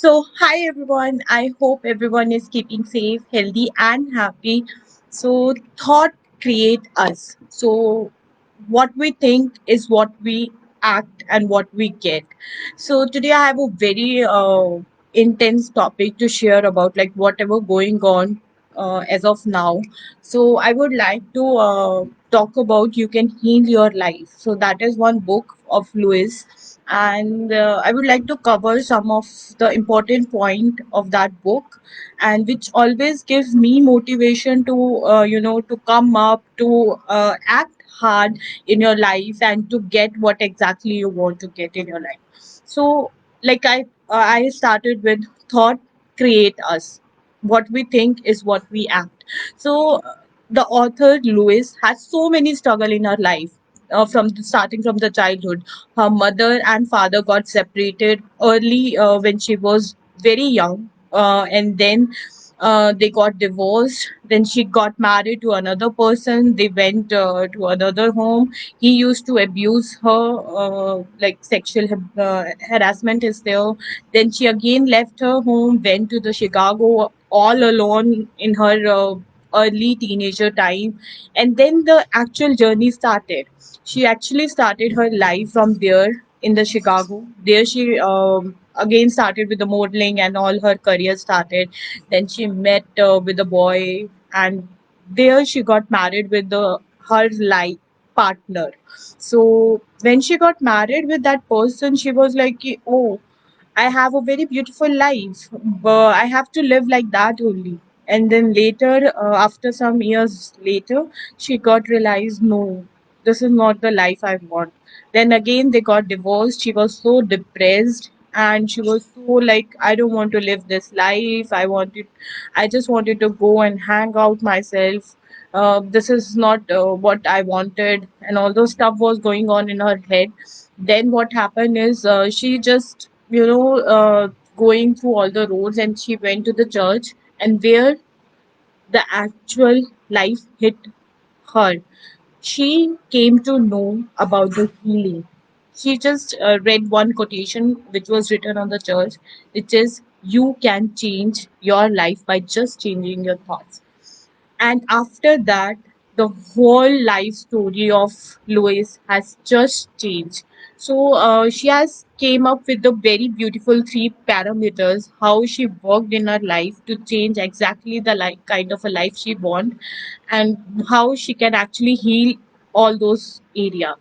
Hi everyone. I hope everyone is keeping safe, healthy, and happy. Thought create us. What we think is what we act and what we get. Today I have a very intense topic to share about, like whatever going on as of now. I would like to talk about "You Can Heal Your Life." So that is one book of Lewis, and I would like to cover some of the important point of that book, and which always gives me motivation to to come up, to act hard in your life, and to get what exactly you want to get in your life. So, I started with thought create us. What we think is what we act. The author Lewis has so many struggle in her life, starting from the childhood. Her mother and father got separated early when she was very young, and then they got divorced. Then she got married to another person. They went to another home. He used to abuse her, like sexual harassment is there. Then she again left her home, went to the Chicago all alone in her early teenager time, and then the actual journey started. She actually started her life from there in the Chicago. There she again started with the modeling, and all her career started. Then she met with a boy, and there she got married with the her life partner. So when she got married with that person, she was like, oh, I have a very beautiful life, but I have to live like that only. And then later, after some years later, she got realized, no, this is not the life I want. Then again, they got divorced. She was so depressed, and she was so like, I don't want to live this life. I just wanted to go and hang out myself. This is not what I wanted, and all those stuff was going on in her head. Then what happened is she just going through all the roads, and she went to the church, and where the actual life hit her, she came to know about the healing. She just read one quotation which was written on the church, which is, you can change your life by just changing your thoughts. And after that, the whole life story of Lois has just changed. She has came up with the very beautiful three parameters how she worked in her life to change exactly the kind of a life she want, and how she can actually heal all those areas.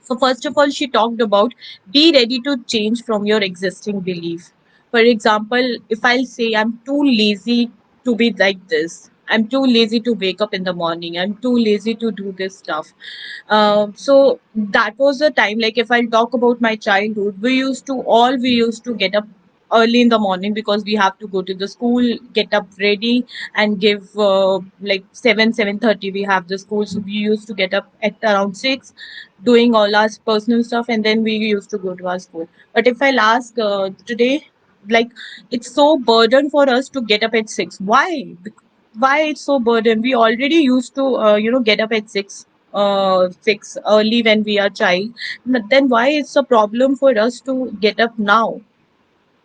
So, first of all, she talked about be ready to change from your existing belief. For example, if I'll say I'm too lazy to be like this, I'm too lazy to wake up in the morning, I'm too lazy to do this stuff. So that was the time. Like if I'll talk about my childhood, we used to get up early in the morning because we have to go to the school, get up ready, and give like 7:30 we have the school. So we used to get up at around 6, doing all our personal stuff, and then we used to go to our school. But if I'll ask today, like it's so burden for us to get up at 6. Why it's so burden? We already used to get up at 6, 6 early when we are child. But then why it's a problem for us to get up now?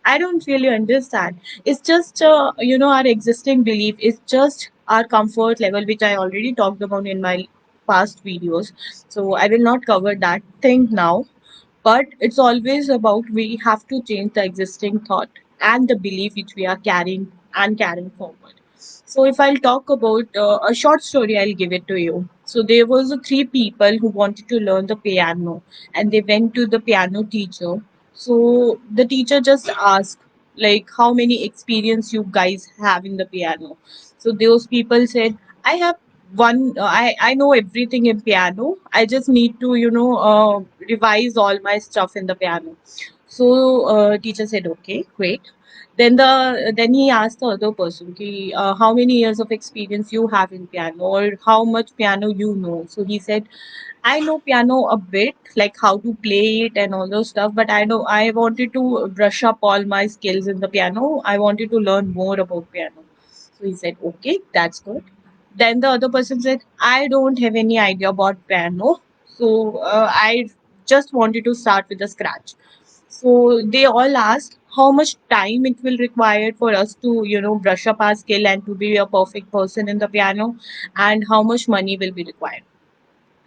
I don't really understand. It's just, our existing belief. It's just our comfort level, which I already talked about in my past videos. So I will not cover that thing now. But it's always about we have to change the existing thought and the belief which we are carrying forward. So if I'll talk about a short story, I'll give it to you. So there was three people who wanted to learn the piano, and they went to the piano teacher. So the teacher just asked, like, how many experience you guys have in the piano. So those people said, I have one. I know everything in piano. I just need to revise all my stuff in the piano. So teacher said, okay, great. Then he asked the other person, ki, how many years of experience you have in piano, or how much piano you know. So he said, I know piano a bit, like how to play it and all those stuff, but I wanted to brush up all my skills in the piano. I wanted to learn more about piano. So he said, okay, that's good. Then the other person said, I don't have any idea about piano. So I just wanted to start with a scratch. So they all asked, how much time it will require for us to brush up our skill and to be a perfect person in the piano, and how much money will be required.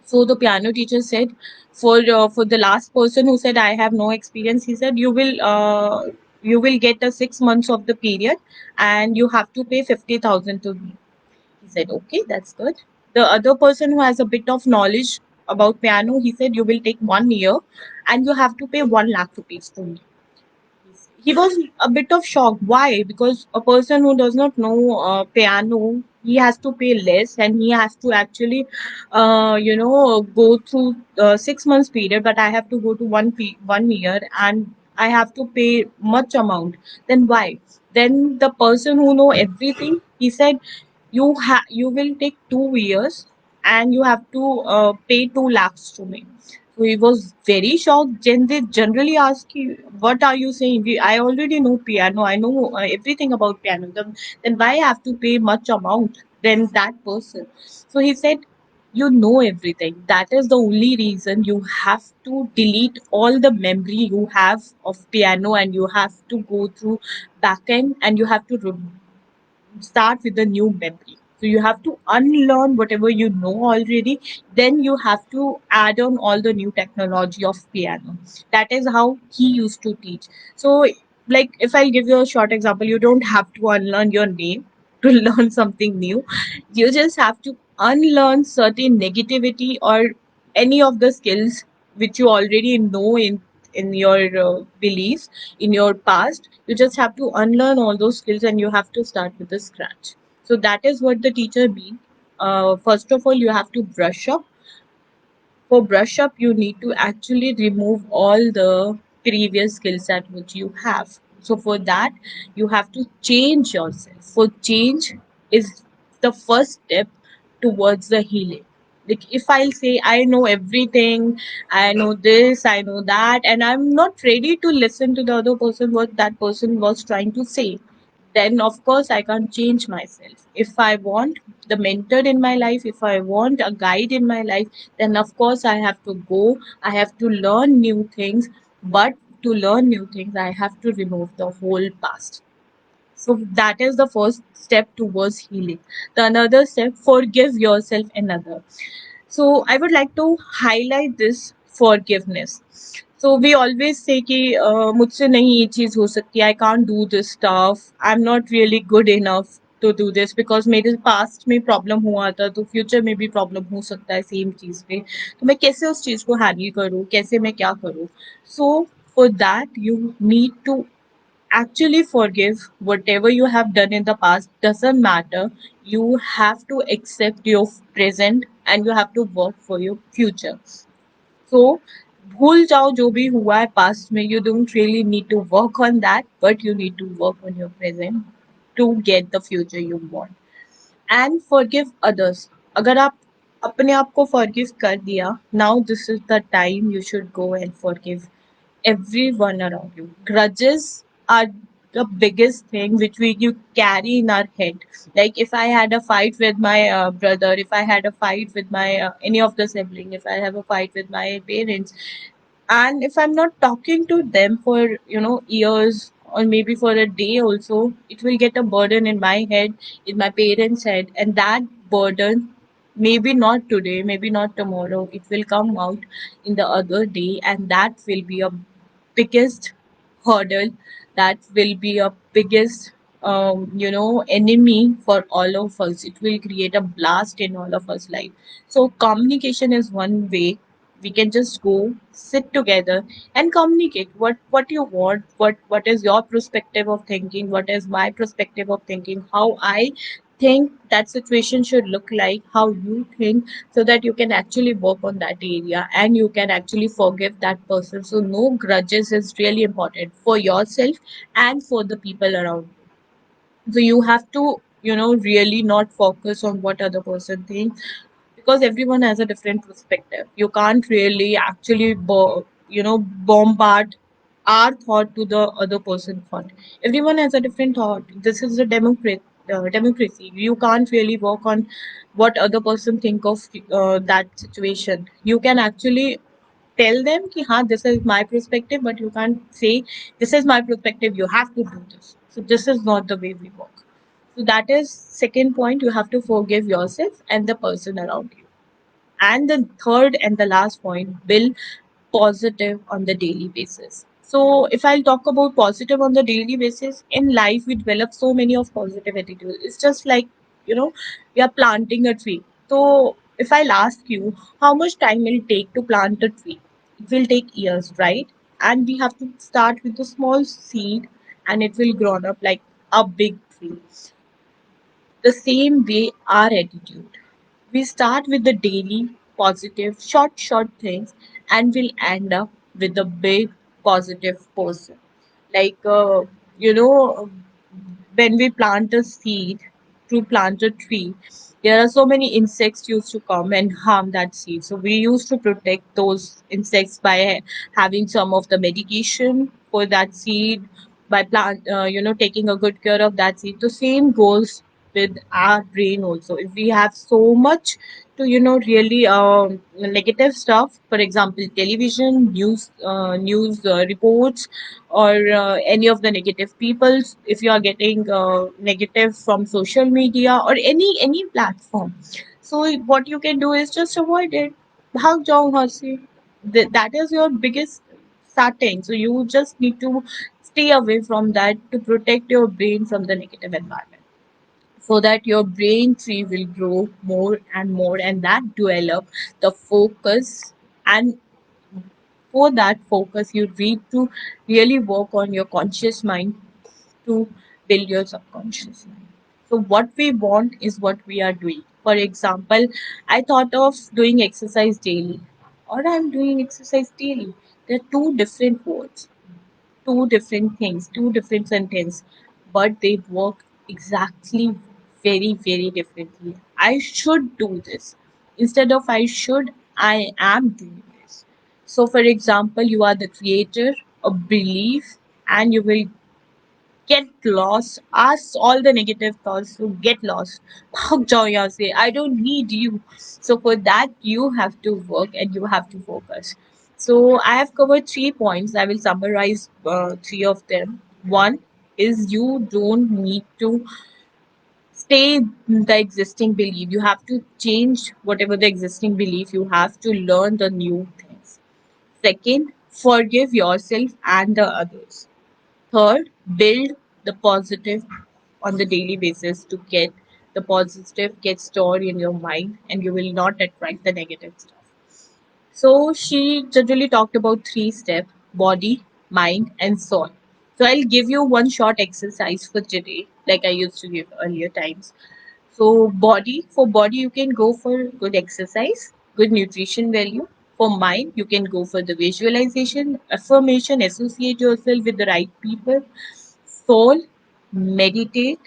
So the piano teacher said, for the last person who said I have no experience, he said you will get a 6 months of the period, and you have to pay 50,000 to me. He said, okay, that's good. The other person who has a bit of knowledge about piano, he said, you will take 1 year, and you have to pay 1 lakh rupees to me. He was a bit of shocked. Why? Because a person who does not know piano, he has to pay less, and he has to actually, go through 6 months period. But I have to go to 1 year, and I have to pay much amount. Then why? Then the person who know everything, he said, you will take 2 years, and you have to pay 2 lakhs to me. So he was very shocked. Then they generally ask you, "What are you saying? I already know piano. I know everything about piano. Then why I have to pay much amount than that person?" So he said, "You know everything. That is the only reason you have to delete all the memory you have of piano, and you have to go through backend, and you have to start with a new memory. So you have to unlearn whatever you know already. Then you have to add on all the new technology of piano." That is how he used to teach. So, like, if I give you a short example, you don't have to unlearn your name to learn something new. You just have to unlearn certain negativity or any of the skills which you already know in your beliefs in your past. You just have to unlearn all those skills, and you have to start with the scratch. So that is what the teacher means. First of all, you have to brush up. For brush up, you need to actually remove all the previous skill set which you have. So for that, you have to change yourself. For change is the first step towards the healing. Like, if I'll say I know everything, I know this, I know that, and I'm not ready to listen to the other person what that person was trying to say, then of course I can't change myself. If I want the mentor in my life, if I want a guide in my life, then of course I have to go, I have to learn new things. But to learn new things, I have to remove the whole past. So that is the first step towards healing. The another step, forgive yourself another. So I would like to highlight this forgiveness. So we always say कि मुझसे नहीं ये चीज़ हो सकती, I can't do this stuff, I'm not really good enough to do this because मेरे past में problem हुआ था, तो फ्यूचर में भी प्रॉब्लम हो सकता है सेम चीज़ पे, तो मैं कैसे उस चीज़ को हैंडल करूँ, कैसे मैं क्या करूँ. So for that you need to actually forgive whatever you have done in the past. Doesn't matter. You have to accept your present, and you have to work for your future. So भूल जाओ जो भी हुआ है past में. You don't really need to work on that, but you need to work on your present to get the future you want. And forgive others. अगर आप अपने आप को forgive कर दिया, now this is the time you should go and forgive everyone around you. Grudges are the biggest thing which we you carry in our head. Like, if I had a fight with my brother, if I had a fight with my any of the sibling, if I have a fight with my parents, and if I'm not talking to them for years, or maybe for a day also, it will get a burden in my head, in my parents head, and that burden, maybe not today, maybe not tomorrow, it will come out in the other day, and that will be a biggest hurdle, that will be a biggest enemy for all of us. It will create a blast in all of us life. So communication is one way. We can just go sit together and communicate what you want, what is your perspective of thinking, what is my perspective of thinking, how I think that situation should look like, how you think, so that you can actually work on that area, and you can actually forgive that person. So no grudges is really important for yourself and for the people around. So you have to really not focus on what other person thinks, because everyone has a different perspective. You can't really actually bombard our thought to the other person's thought. Everyone has a different thought. This is a democracy. You can't really work on what other person think of that situation. You can actually tell them ki, हाँ, this is my perspective, but you can't say this is my perspective, you have to do this. So this is not the way we work. So that is second point. You have to forgive yourself and the person around you. And the third and the last point, build positive on the daily basis. So if I'll talk about positive on the daily basis, in life we develop so many of positive attitude. It's just like, you know, we are planting a tree. So if I'll ask you how much time will it take to plant a tree, it will take years, right? And we have to start with a small seed and it will grow up like a big tree. The same way our attitude. We start with the daily positive, short things, and we'll end up with a big positive person. Like, you know, when we plant a seed to plant a tree, there are so many insects used to come and harm that seed. So we used to protect those insects by having some of the medication for that seed, by taking a good care of that seed. The same goes with our brain also. If we have so much to really negative stuff, for example television news reports, or any of the negative peoples, if you are getting negative from social media or any platform, so what you can do is just avoid it. Bhag jao wahan se. That is your biggest starting. So you just need to stay away from that to protect your brain from the negative environment, so that your brain tree will grow more and more, and that develop the focus. And for that focus you need to really work on your conscious mind to build your subconscious mind. So what we want is what we are doing. For example, I thought of doing exercise daily, or I'm doing exercise daily. They're two different words, two different things, two different sentences, but they work exactly very differently. I should do this. Instead of I should, I am doing this. So, for example, you are the creator of belief and you will get lost. Ask all the negative thoughts to get lost. भाग जाओ यहाँ से. I don't need you. So for that you have to work and you have to focus. So I have covered 3 points. I will summarize three of them. One is you don't need to stay in the existing belief. You have to change whatever the existing belief. You have to learn the new things. Second, forgive yourself and the others. Third, build the positive on the daily basis to get the positive get stored in your mind, and you will not attract the negative stuff. So she generally talked about 3 steps: body, mind, and soul. So I'll give you one short exercise for today, like I used to give earlier times. So for body you can go for good exercise, good nutrition value. For mind, you can go for the visualization, affirmation, associate yourself with the right people. Soul, meditate,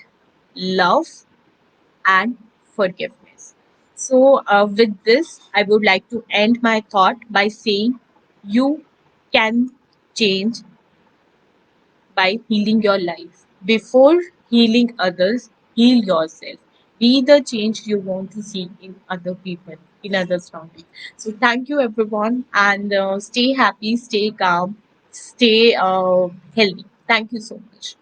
love, and forgiveness. So with this, I would like to end my thought by saying you can change by healing your life. Before healing others, heal yourself. Be the change you want to see in other people, in other surroundings. So, thank you everyone, and stay happy, stay calm, stay healthy. Thank you so much.